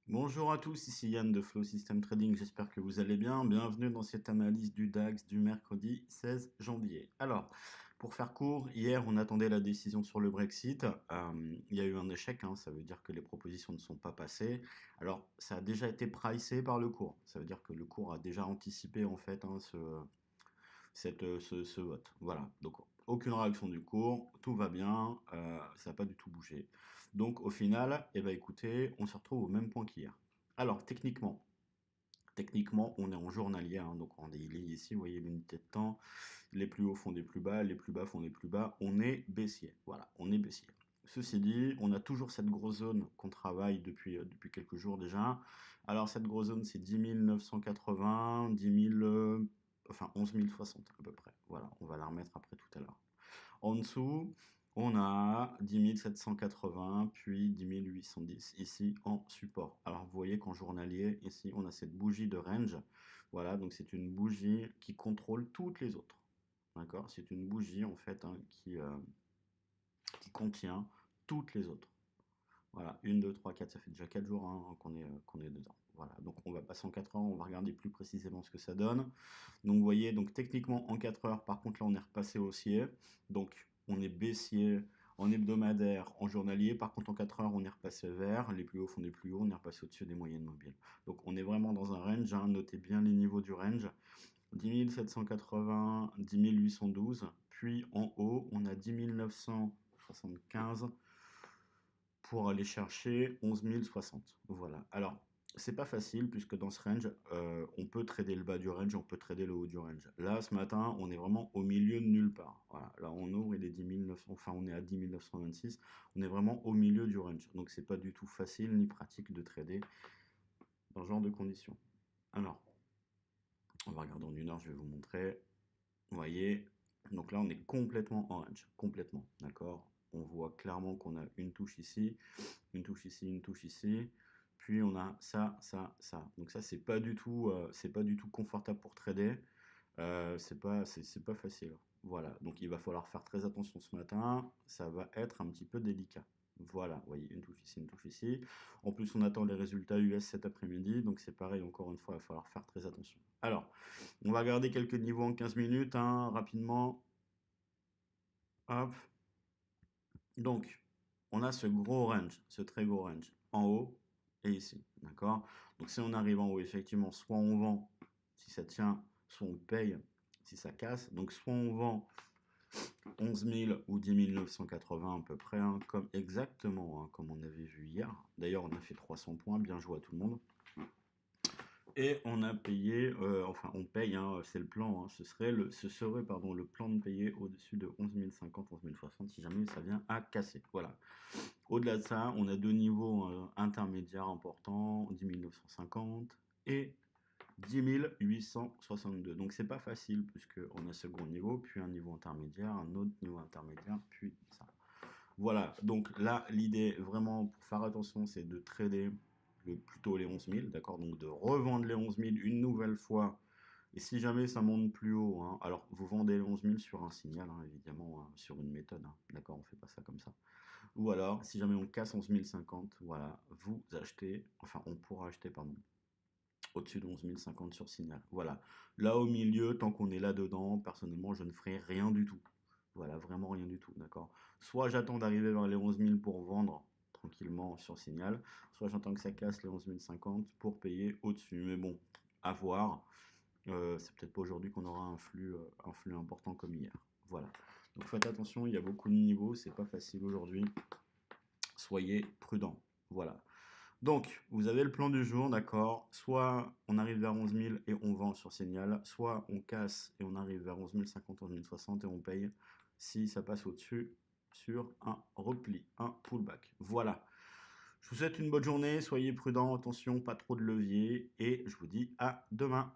Bonjour à tous, ici Yann de Flow System Trading, j'espère que vous allez bien. Bienvenue dans cette analyse du DAX du mercredi 16 janvier. Alors, pour faire court, hier on attendait la décision sur le Brexit. Il y a eu un échec, hein, ça veut dire que les propositions ne sont pas passées. Alors, ça a déjà été pricé par le cours, ça veut dire que le cours a déjà anticipé en fait ce vote. Voilà, donc aucune réaction du cours, tout va bien, ça n'a pas du tout bougé. Donc au final, eh ben, écoutez, on se retrouve au même point qu'hier. Alors techniquement, on est en journalier, hein, donc en daily ici, vous voyez l'unité de temps, les plus hauts font des plus bas, les plus bas font des plus bas, on est baissier, voilà, on est baissier. Ceci dit, on a toujours cette grosse zone qu'on travaille depuis quelques jours déjà. Alors cette grosse zone, c'est 10 980, 10 000, enfin 11 060 à peu près. Voilà, on va la remettre après tout à l'heure. En dessous, on a 10 780, puis 10 810 ici en support. Alors vous voyez qu'en journalier, ici, on a cette bougie de range. Voilà, donc c'est une bougie qui contrôle toutes les autres. D'accord? C'est une bougie en fait hein, qui contient toutes les autres. Voilà, 1, 2, 3, 4, ça fait déjà 4 jours hein, qu'on est dedans. Voilà, donc on va passer en 4 heures, on va regarder plus précisément ce que ça donne. Donc vous voyez, donc techniquement en 4 heures, par contre là on est repassé haussier. Donc on est baissier en hebdomadaire, en journalier. Par contre en 4 heures, on est repassé vert. Les plus hauts font des plus hauts, on est repassé au-dessus des moyennes mobiles. Donc on est vraiment dans un range, hein, notez bien les niveaux du range. 10 780, 10 812. Puis en haut, on a 10 975 pour aller chercher 11 060. Voilà. Alors, c'est pas facile puisque dans ce range, on peut trader le bas du range, on peut trader le haut du range. Là, ce matin, on est vraiment au milieu de nulle part. Voilà. Là, on ouvre, il est 10 900, enfin, on est à 10 926. On est vraiment au milieu du range. Donc, c'est pas du tout facile ni pratique de trader dans ce genre de conditions. Alors, on va regarder en une heure, je vais vous montrer. Vous voyez, donc là, on est complètement en range. Complètement. D'accord? On voit clairement qu'on a une touche ici, une touche ici, une touche ici. Puis on a ça, ça, ça. Donc ça, c'est pas du tout confortable pour trader. C'est pas facile. Voilà. Donc il va falloir faire très attention ce matin. Ça va être un petit peu délicat. Voilà, vous voyez, une touche ici, une touche ici. En plus, on attend les résultats US cet après-midi, donc c'est pareil, encore une fois, il va falloir faire très attention. Alors, on va regarder quelques niveaux en 15 minutes, hein, rapidement. Hop. Donc, on a ce gros range, ce très gros range, en haut et ici, d'accord? Donc, si on arrive en haut, effectivement, soit on vend si ça tient, soit on paye si ça casse. Donc, soit on vend 11 000 ou 10 980 à peu près, hein, comme exactement hein, comme on avait vu hier. D'ailleurs, on a fait 300 points, bien joué à tout le monde. Et on a payé, enfin on paye, hein, c'est le plan, hein, ce serait pardon, le plan de payer au-dessus de 11 050, 11 060 si jamais ça vient à casser. Voilà. Au-delà de ça, on a deux niveaux intermédiaires importants, 10 950 et 10 862. Donc c'est pas facile puisqu'on a ce gros niveau, puis un niveau intermédiaire, un autre niveau intermédiaire, puis ça. Voilà, donc là, l'idée vraiment pour faire attention, c'est de trader plutôt les 11 000, d'accord? Donc de revendre les 11 000 une nouvelle fois. Et si jamais ça monte plus haut, hein, alors vous vendez les 11 000 sur un signal, hein, évidemment, hein, sur une méthode, hein, d'accord? On fait pas ça comme ça. Ou alors, si jamais on casse 11 050, voilà, vous achetez, enfin on pourra acheter, pardon, au-dessus de 11 050 sur signal. Voilà. Là au milieu, tant qu'on est là-dedans, personnellement, je ne ferai rien du tout. Voilà, vraiment rien du tout, d'accord? Soit j'attends d'arriver vers les 11 000 pour vendre tranquillement sur signal, soit j'attends que ça casse les 11 050 pour payer au-dessus. Mais bon, à voir. C'est peut-être pas aujourd'hui qu'on aura un flux important comme hier. Voilà. Donc faites attention, il y a beaucoup de niveaux, c'est pas facile aujourd'hui. Soyez prudents. Voilà. Donc, vous avez le plan du jour, d'accord? Soit on arrive vers 11 000 et on vend sur signal, soit on casse et on arrive vers 11 050, 11 060 et on paye si ça passe au-dessus sur un repli, un pullback. Voilà. Je vous souhaite une bonne journée, soyez prudents, attention, pas trop de levier et je vous dis à demain.